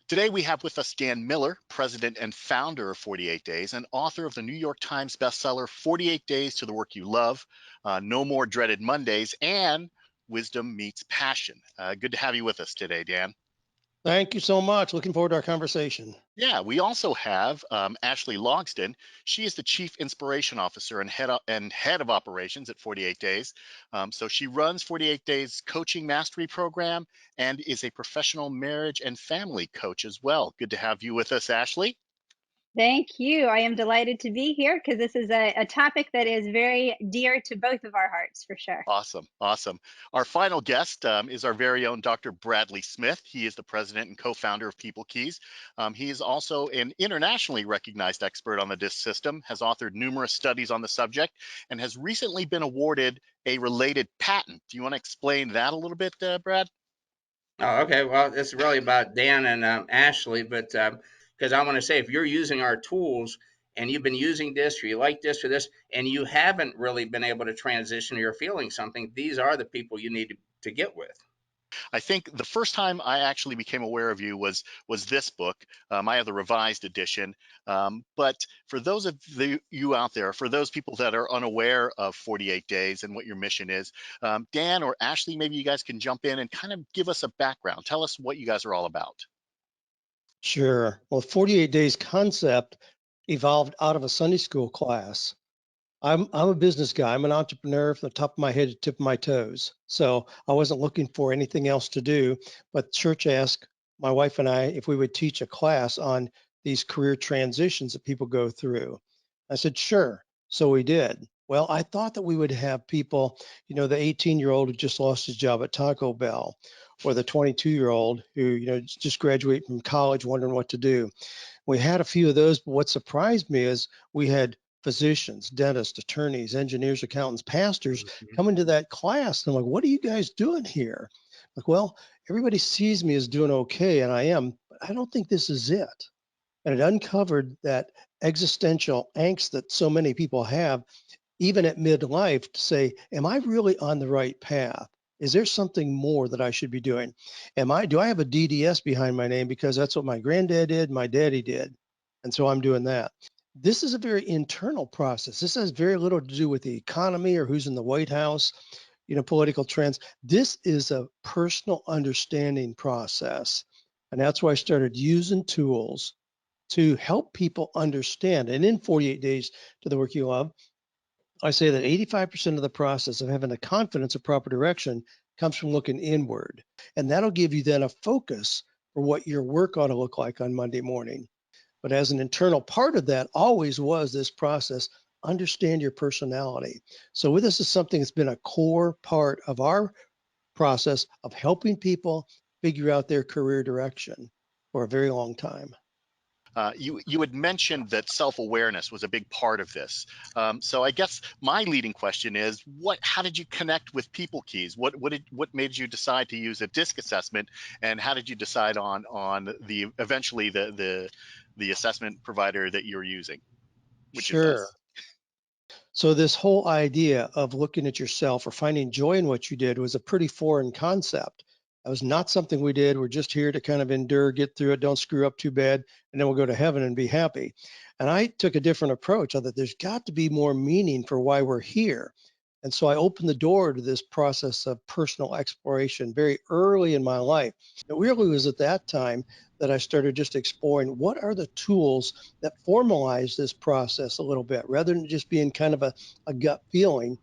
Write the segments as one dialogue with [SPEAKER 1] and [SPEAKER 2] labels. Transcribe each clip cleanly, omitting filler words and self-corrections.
[SPEAKER 1] Today we have with us Dan Miller, president and founder of 48 Days and author of the New York Times bestseller 48 Days to the Work You Love, No More Dreaded Mondays, and Wisdom Meets Passion. Good to have you with us today, Dan.
[SPEAKER 2] Thank you so much. Looking forward to our conversation.
[SPEAKER 1] Yeah, we also have Ashley Logston. She is the Chief Inspiration Officer and head of operations at 48 Days. So she runs 48 Days Coaching Mastery Program and is a professional marriage and family coach as well. Good to have you with us, Ashley.
[SPEAKER 3] Thank you. I am delighted to be here because this is a topic that is very dear to both of our hearts, for sure.
[SPEAKER 1] Awesome, awesome. Our final guest is our very own Dr. Bradley Smith. He is the president and co-founder of PeopleKeys. He is also an internationally recognized expert on the DISC system, has authored numerous studies on the subject, and has recently been awarded a related patent. Do you want to explain that a little bit, Brad?
[SPEAKER 4] Oh, okay. Well, it's really about Dan and Ashley, but because I want to say, if you're using our tools and you've been using this, or you like this or this, and you haven't really been able to transition, or you're feeling something, these are the people you need to get with.
[SPEAKER 1] I think the first time I actually became aware of you was this book. I have the revised edition. But for those of you out there, for those people that are unaware of 48 Days and what your mission is, Dan or Ashley, maybe you guys can jump in and kind of give us a background. Tell us what you guys are all about.
[SPEAKER 2] Sure. Well, 48 Days concept evolved out of a Sunday school class. I'm a business guy. I'm an entrepreneur from the top of my head to the tip of my toes. So I wasn't looking for anything else to do, but church asked my wife and I if we would teach a class on these career transitions that people go through. I said, sure. So we did. Well, I thought that we would have people, the 18-year-old who just lost his job at Taco Bell, or the 22-year-old who, just graduated from college wondering what to do. We had a few of those, but what surprised me is we had physicians, dentists, attorneys, engineers, accountants, pastors coming to that class. And I'm like, what are you guys doing here? Like, well, everybody sees me as doing okay, and I am, but I don't think this is it. And it uncovered that existential angst that so many people have, even at midlife, to say, am I really on the right path? Is there something more that I should be doing? Do I have a DDS behind my name because that's what my granddad did, my daddy did, and so I'm doing that. This is a very internal process. This has very little to do with the economy or who's in the White House, political trends. This is a personal understanding process. And that's why I started using tools to help people understand. And in 48 Days to the Work You Love, I say that 85% of the process of having the confidence of proper direction comes from looking inward. And that'll give you then a focus for what your work ought to look like on Monday morning. But as an internal part of that always was this process, understand your personality. So this is something that's been a core part of our process of helping people figure out their career direction for a very long time.
[SPEAKER 1] You had mentioned that self-awareness was a big part of this. So I guess my leading question is, how did you connect with PeopleKeys? What made you decide to use a DISC assessment, and how did you decide on eventually the assessment provider that you're using, which is
[SPEAKER 2] Sure.
[SPEAKER 1] us?
[SPEAKER 2] So this whole idea of looking at yourself or finding joy in what you did was a pretty foreign concept. That was not something we did. We're just here to kind of endure, get through it, don't screw up too bad, and then we'll go to heaven and be happy. And I took a different approach. I thought there's got to be more meaning for why we're here. And so I opened the door to this process of personal exploration very early in my life. It really was at that time that I started just exploring what are the tools that formalize this process a little bit rather than just being kind of a gut feeling,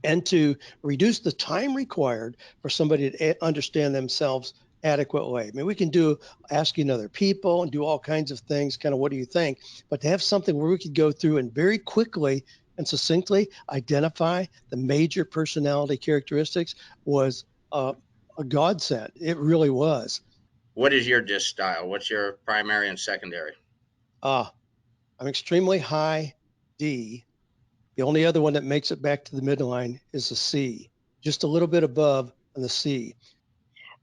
[SPEAKER 2] and to reduce the time required for somebody to understand themselves adequately. I mean, we can do asking other people and do all kinds of things, kind of what do you think? But to have something where we could go through and very quickly and succinctly identify the major personality characteristics was a godsend. It really was.
[SPEAKER 4] What is your disc style? What's your primary and secondary?
[SPEAKER 2] Uh, I'm extremely high D. The only other one that makes it back to the midline is the C, just a little bit above on the C.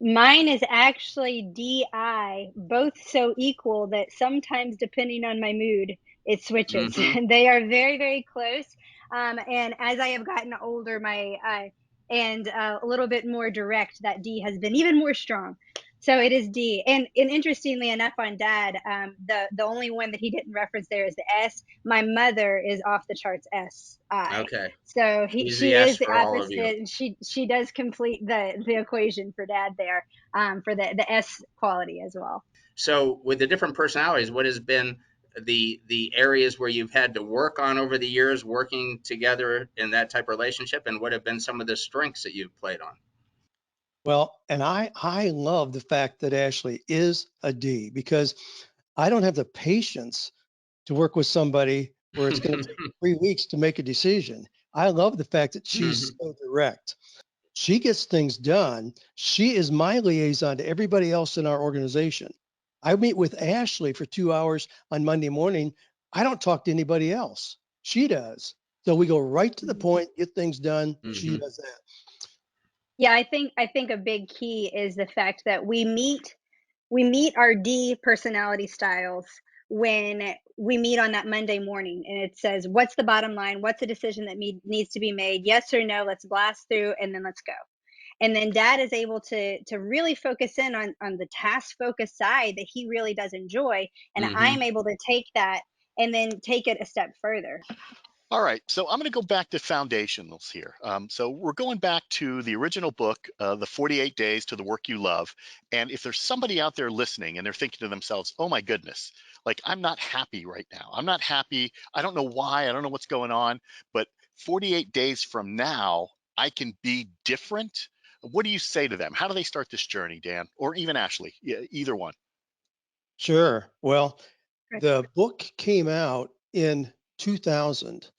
[SPEAKER 3] Mine is actually DI, both so equal that sometimes, depending on my mood, it switches.
[SPEAKER 4] Mm-hmm.
[SPEAKER 3] They are very, very close. And as I have gotten older, and a little bit more direct, that D has been even more strong. So it is D. And interestingly enough, on Dad, the only one that he didn't reference there is the S. My mother is off the charts SI.
[SPEAKER 4] Okay.
[SPEAKER 3] So
[SPEAKER 4] He's the
[SPEAKER 3] she
[SPEAKER 4] S
[SPEAKER 3] is the
[SPEAKER 4] for all of you.
[SPEAKER 3] opposite, and she does complete the equation for Dad there, for the S quality as well.
[SPEAKER 4] So with the different personalities, what has been the areas where you've had to work on over the years working together in that type of relationship, and what have been some of the strengths that you've played on?
[SPEAKER 2] Well, and I love the fact that Ashley is a D because I don't have the patience to work with somebody where it's going to take 3 weeks to make a decision. I love the fact that she's
[SPEAKER 4] Mhm.
[SPEAKER 2] so direct. She gets things done. She is my liaison to everybody else in our organization. I meet with Ashley for 2 hours on Monday morning. I don't talk to anybody else. She does. So we go right to the point, get things done. She
[SPEAKER 4] Mhm.
[SPEAKER 2] does that.
[SPEAKER 3] Yeah, I think a big key is the fact that we meet our D personality styles when we meet on that Monday morning, and it says, what's the bottom line? What's the decision that needs to be made? Yes or no? Let's blast through, and then let's go. And then Dad is able to really focus in on the task focused side that he really does enjoy, and I'm
[SPEAKER 4] Mhm.
[SPEAKER 3] able to take that and then take it a step further.
[SPEAKER 1] All right, so I'm going to go back to foundationals here. So we're going back to the original book, The 48 Days to the Work You Love. And if there's somebody out there listening and they're thinking to themselves, oh my goodness, like I'm not happy right now. I'm not happy. I don't know why. I don't know what's going on. But 48 days from now, I can be different. What do you say to them? How do they start this journey, Dan, or even Ashley? Yeah, either one.
[SPEAKER 2] Sure. Well, the book came out in 2000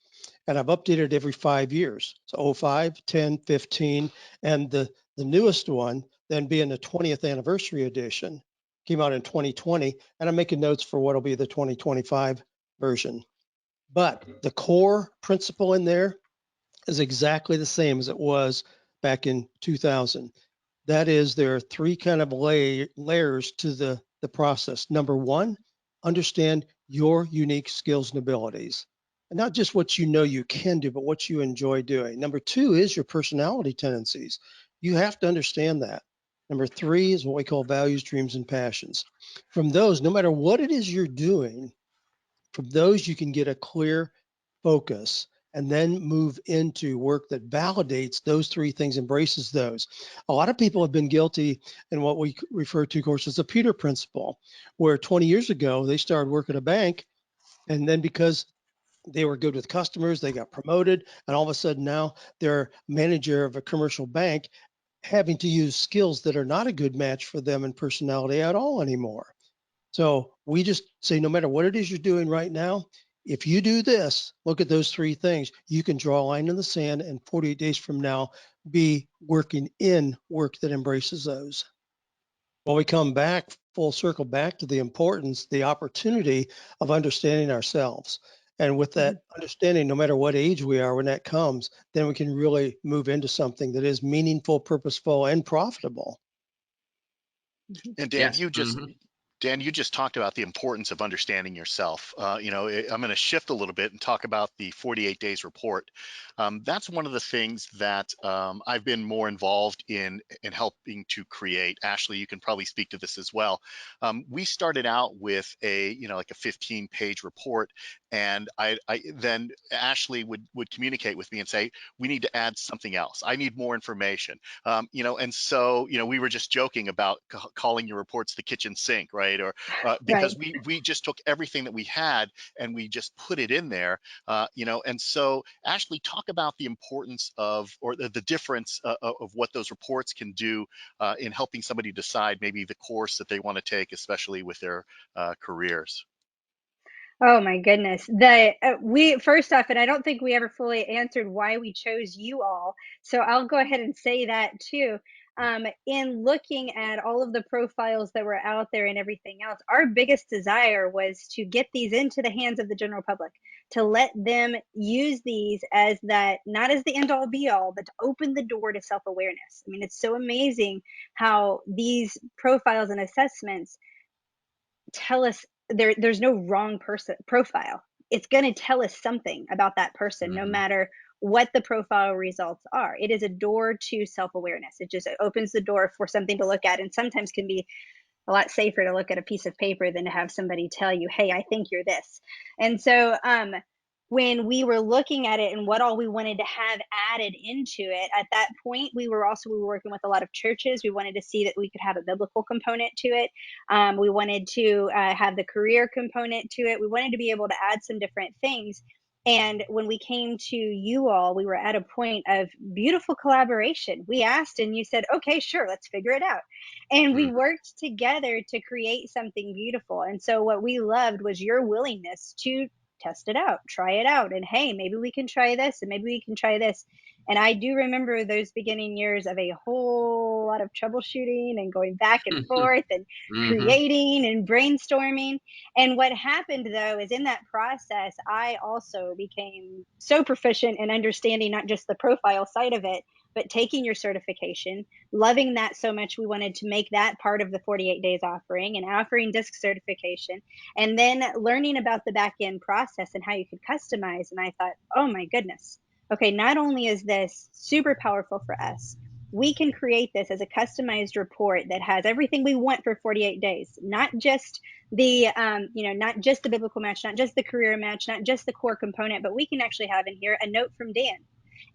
[SPEAKER 2] and I've updated it every 5 years. So oh 05, 10, 15, and the newest one, then being the 20th anniversary edition, came out in 2020. And I'm making notes for what'll be the 2025 version. But the core principle in there is exactly the same as it was back in 2000. That is, there are three kind of layers to the process. Number one, understand your unique skills and abilities. And not just what you know you can do, but what you enjoy doing. Number two is your personality tendencies. You have to understand that. Number three is what we call values, dreams, and passions. From those, no matter what it is you're doing, from those, you can get a clear focus and then move into work that validates those three things, embraces those. A lot of people have been guilty in what we refer to, of course, as the Peter principle, where 20 years ago, they started working at a bank. And then because they were good with customers, they got promoted. And all of a sudden now they're manager of a commercial bank having to use skills that are not a good match for them in personality at all anymore. So we just say, no matter what it is you're doing right now, if you do this, look at those three things, you can draw a line in the sand and 48 days from now, be working in work that embraces those. Well, we come back full circle back to the importance, the opportunity of understanding ourselves. And with
[SPEAKER 3] Mhm.
[SPEAKER 2] that understanding, no matter what age we are, when that comes, then we can really move into something that is meaningful, purposeful, and profitable.
[SPEAKER 3] Mhm.
[SPEAKER 1] And
[SPEAKER 4] Yes. Hmm.
[SPEAKER 1] Dan, you just talked about the importance of understanding yourself. I'm going to shift a little bit and talk about the 48 days report. That's one of the things that I've been more involved in helping to create. Ashley, you can probably speak to this as well. We started out with like a 15-page report, and I then Ashley would communicate with me and say, we need to add something else. I need more information. And so we were just joking about calling your reports the kitchen sink, right? Or because
[SPEAKER 3] Right.
[SPEAKER 1] we just took everything that we had and we just put it in there. And so Ashley, talk about the importance of, or the difference of what those reports can do in helping somebody decide maybe the course that they want to take, especially with their careers.
[SPEAKER 3] Oh my goodness. The we first off, and I don't think we ever fully answered why we chose you all. So I'll go ahead and say that too. In looking at all of the profiles that were out there and everything else, our biggest desire was to get these into the hands of the general public, to let them use these as that, not as the end all be all, but to open the door to self awareness. I mean, it's so amazing how these profiles and assessments tell us there's no wrong person profile. It's going to tell us something about that person, no
[SPEAKER 4] Hmm.
[SPEAKER 3] matter what the profile results are. It is a door to self-awareness. It just opens the door for something to look at, and sometimes can be a lot safer to look at a piece of paper than to have somebody tell you, hey, I think you're this. And so when we were looking at it and what all we wanted to have added into it, at that point we were working with a lot of churches. We wanted to see that we could have a biblical component to it. We wanted to have the career component to it. We wanted to be able to add some different things. And when we came to you all, we were at a point of beautiful collaboration. We asked and you said, okay, sure, let's figure it out. And we
[SPEAKER 4] Mm,
[SPEAKER 3] worked together to create something beautiful. And so what we loved was your willingness to test it out, try it out. And hey, maybe we can try this and maybe we can try this. And I do remember those beginning years of a whole lot of troubleshooting and going back and forth and
[SPEAKER 4] mm-hmm.
[SPEAKER 3] creating and brainstorming. And what happened though is in that process, I also became so proficient in understanding not just the profile side of it, but taking your certification, loving that so much we wanted to make that part of the 48 days offering and offering disc certification, and then learning about the back end process and how you could customize. And I thought, oh my goodness, okay, not only is this super powerful for us, we can create this as a customized report that has everything we want for 48 days, not just the not just the biblical match, not just the career match, not just the core component, but we can actually have in here a note from Dan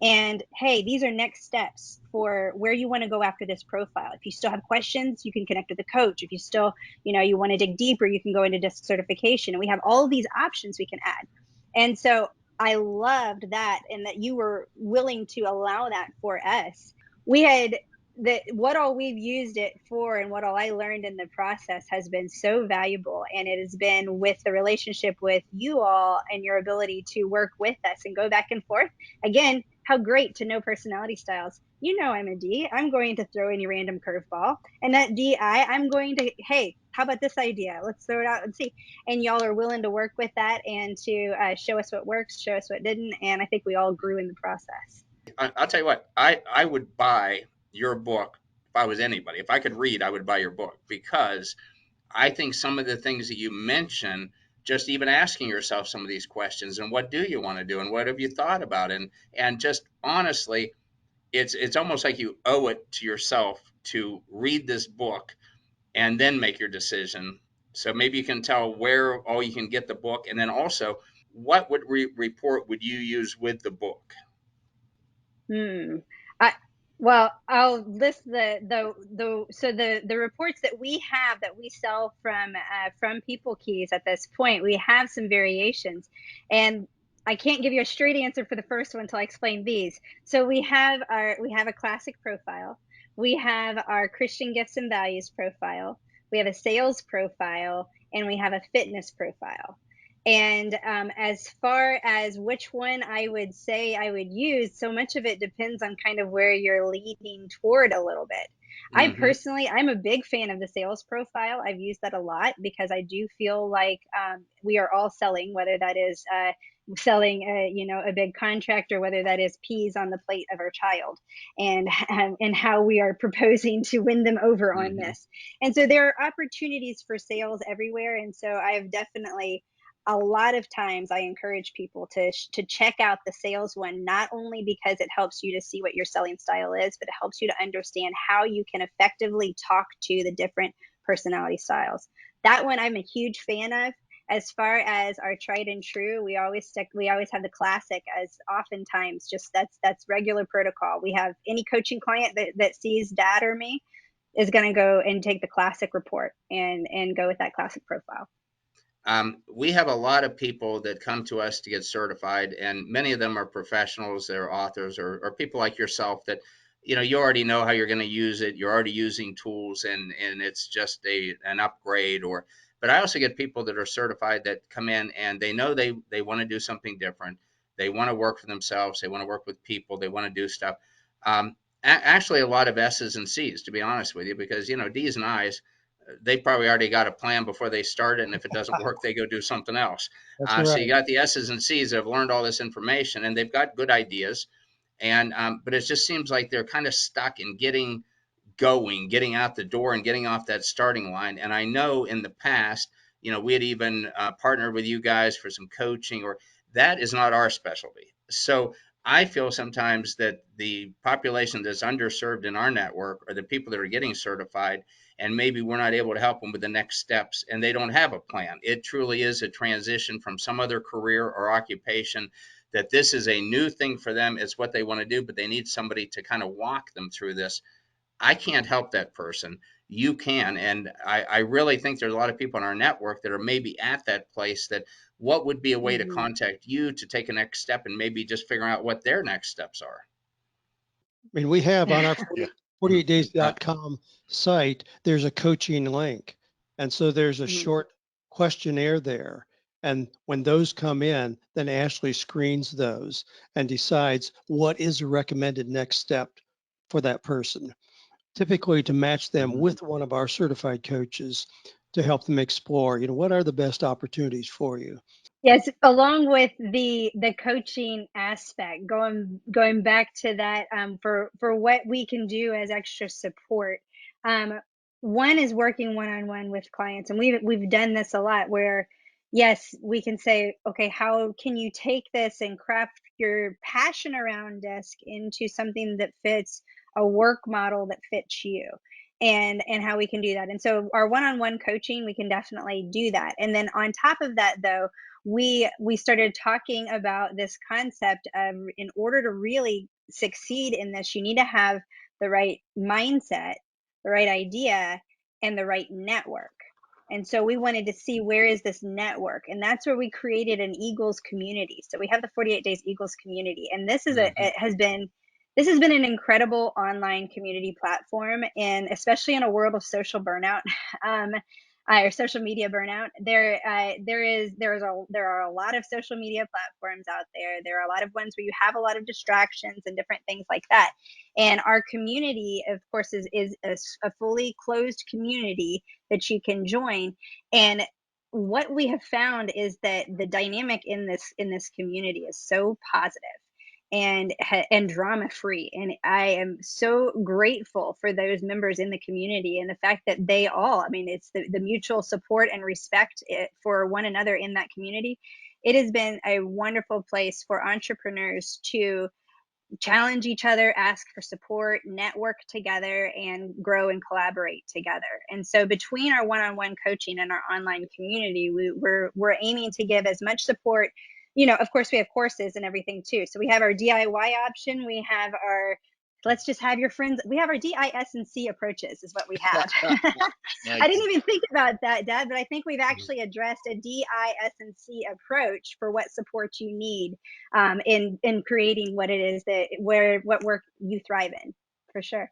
[SPEAKER 3] and hey, these are next steps for where you want to go after this profile. If you still have questions, you can connect with the coach. If you still, you want to dig deeper, you can go into disc certification. And we have all of these options we can add. And so I loved that, and that you were willing to allow that for us. We had that what all we've used it for and what all I learned in the process has been so valuable. And it has been with the relationship with you all and your ability to work with us and go back and forth. Again, how great to know personality styles. I'm a D. I'm going to throw any random curveball. And that I'm going to, hey, how about this idea? Let's throw it out and see. And y'all are willing to work with that and to show us what works, show us what didn't. And I think we all grew in the process.
[SPEAKER 4] I'll tell you what, I would buy your book if I was anybody. If I could read, I would buy your book because I think some of the things that you mention, just even asking yourself some of these questions and what do you want to do and what have you thought about, and just honestly, it's almost like you owe it to yourself to read this book and then make your decision. So maybe you can tell where all you can get the book, and then also what would report would you use with the book?
[SPEAKER 3] Hmm. I well, I'll list the reports that we have that we sell from PeopleKeys at this point. We have some variations, and I can't give you a straight answer for the first one until I explain these. So we have a classic profile, we have our Christian gifts and values profile, we have a sales profile, and we have a fitness profile. And as far as which one I would say I would use, so much of it depends on kind of where you're leaning toward a little bit.
[SPEAKER 4] Mm-hmm.
[SPEAKER 3] I'm a big fan of the sales profile. I've used that a lot because I do feel like we are all selling, whether that is selling a big contract or whether that is peas on the plate of our child, and and how we are proposing to win them over on
[SPEAKER 4] Mm-hmm.
[SPEAKER 3] this. And so there are opportunities for sales everywhere. And so I have definitely, a lot of times I encourage people to check out the sales one, not only because it helps you to see what your selling style is, but it helps you to understand how you can effectively talk to the different personality styles. That one I'm a huge fan of. As far as our tried and true, we always have the classic, as oftentimes just that's regular protocol. We have any coaching client that sees Dad or me is going to go and take the classic report and go with that classic profile.
[SPEAKER 4] We have a lot of people that come to us to get certified, and many of them are professionals, they're authors, or people like yourself that, you already know how you're going to use it. You're already using tools, and it's just an upgrade. But I also get people that are certified that come in and they know they want to do something different. They want to work for themselves. They want to work with people. They want to do stuff. Um, Actually, a lot of S's and C's, to be honest with you, because D's and I's, they probably already got a plan before they start it, and if it doesn't work, they go do something else.
[SPEAKER 2] That's
[SPEAKER 4] So
[SPEAKER 2] right.
[SPEAKER 4] you got the S's and C's that have learned all this information, and they've got good ideas, and but it just seems like they're kind of stuck in getting going, getting out the door, and getting off that starting line. And I know in the past, we had even partnered with you guys for some coaching, or that is not our specialty. So I feel sometimes that the population that's underserved in our network are the people that are getting certified, and maybe we're not able to help them with the next steps and they don't have a plan. It truly is a transition from some other career or occupation, that this is a new thing for them. It's what they want to do, but they need somebody to kind of walk them through this. I can't help that person. You can. And I really think there's a lot of people in our network that are maybe at that place, that what would be a way to
[SPEAKER 3] Hmm.
[SPEAKER 4] contact you to take a next step and maybe just figure out what their next steps are.
[SPEAKER 2] I mean, we have on our
[SPEAKER 1] Yeah.
[SPEAKER 2] 48days.com site, there's a coaching link. And so there's a
[SPEAKER 3] Mhm.
[SPEAKER 2] short questionnaire there. And when those come in, then Ashley screens those and decides what is a recommended next step for that person, typically to match them
[SPEAKER 4] Mhm.
[SPEAKER 2] with one of our certified coaches to help them explore, what are the best opportunities for you.
[SPEAKER 3] Yes, along with the coaching aspect, going back to that, for what we can do as extra support. Um, One is working one on one with clients, and we've done this a lot. Where yes, we can say, okay, how can you take this and craft your passion around desk into something that fits a work model that fits you, and how we can do that. And so our one on one coaching, we can definitely do that. And then on top of that, though, we started talking about this concept of, in order to really succeed in this, you need to have the right mindset, the right idea, and the right network. And so we wanted to see, where is this network, and that's where we created an Eagles community. So we have the 48 days Eagles community, and
[SPEAKER 4] Mhm.
[SPEAKER 3] this has been an incredible online community platform, and especially in a world of social burnout. um, or social media burnout. There are a lot of social media platforms out there. There are a lot of ones where you have a lot of distractions and different things like that. And our community, of course, is a fully closed community that you can join. And what we have found is that the dynamic in this community is so positive and drama free, and I am so grateful for those members in the community, and the fact that they all, I mean, it's the mutual support and respect for one another in that community. It has been a wonderful place for entrepreneurs to challenge each other, ask for support, network together, and grow and collaborate together. And so between our one-on-one coaching and our online community, we're aiming to give as much support. Of course, we have courses and everything too. So we have our DIY option. We have our, let's just have your friends. We have our DIS&C approaches is what we have. I
[SPEAKER 1] Nice.
[SPEAKER 3] didn't even think about that, Dad, but I think we've actually addressed a DIS&C approach for what support you need, in creating what it is that what work you thrive in, for sure.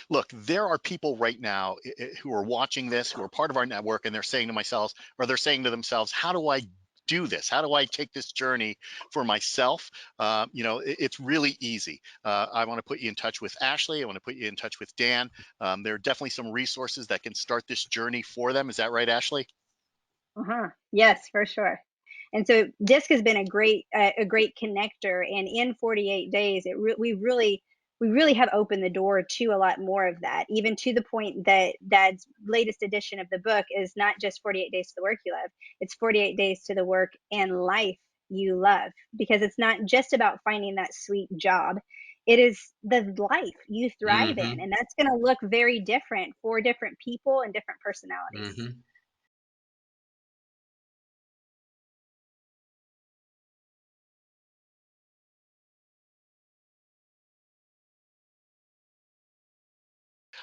[SPEAKER 1] Look, there are people right now who are watching this, who are part of our network, and they're saying to themselves, how do I do this? How do I take this journey for myself? It's really easy. I want to put you in touch with Ashley. I want to put you in touch with Dan. There are definitely some resources that can start this journey for them. Is that right, Ashley?
[SPEAKER 3] Uh-huh. Yes, for sure. And so DISC has been a great connector, and in 48 days, we really have opened the door to a lot more of that, even to the point that Dad's latest edition of the book is not just 48 days to the work you love, it's 48 days to the work and life you love, because it's not just about finding that sweet job. It is the life you thrive in,
[SPEAKER 4] Mhm.
[SPEAKER 3] and that's going to look very different for different people and different personalities.
[SPEAKER 4] Mhm.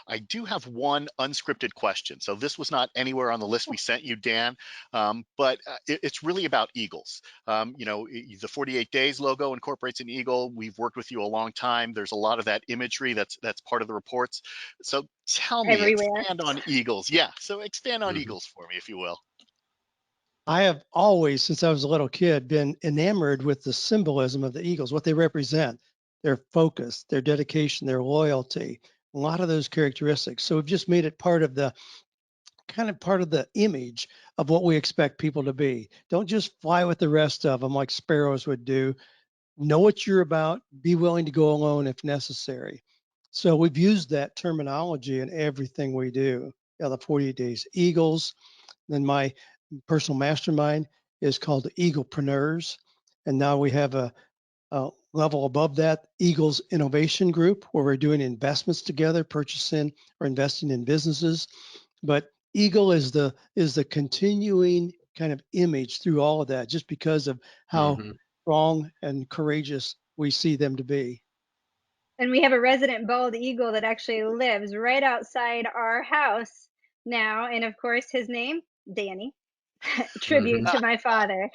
[SPEAKER 1] I do have one unscripted question. So this was not anywhere on the list we sent you, Dan, but it's really about eagles. The 48 Days logo incorporates an eagle. We've worked with you a long time. There's a lot of that imagery that's part of the reports. So tell me,
[SPEAKER 3] Everywhere.
[SPEAKER 1] expand on eagles. Yeah, so expand on
[SPEAKER 4] Mhm.
[SPEAKER 1] eagles for me, if you will.
[SPEAKER 2] I have always, since I was a little kid, been enamored with the symbolism of the Eagles, what they represent, their focus, their dedication, their loyalty, a lot of those characteristics. So we've just made it part of the image of what we expect people to be. Don't just fly with the rest of them like sparrows would do. Know what you're about, be willing to go alone if necessary. So we've used that terminology in everything we do. Yeah, the 48 Days Eagles. Then my personal mastermind is called the Eaglepreneurs. And now we have level above that, Eagle's Innovation Group, where we're doing investments together, purchasing or investing in businesses. But Eagle is the continuing kind of image through all of that, just because of how
[SPEAKER 4] Hmm.
[SPEAKER 2] strong and courageous we see them to be.
[SPEAKER 3] And we have a resident bald eagle that actually lives right outside our house now. And of course, his name, Danny, tribute
[SPEAKER 4] Hmm.
[SPEAKER 3] to my father.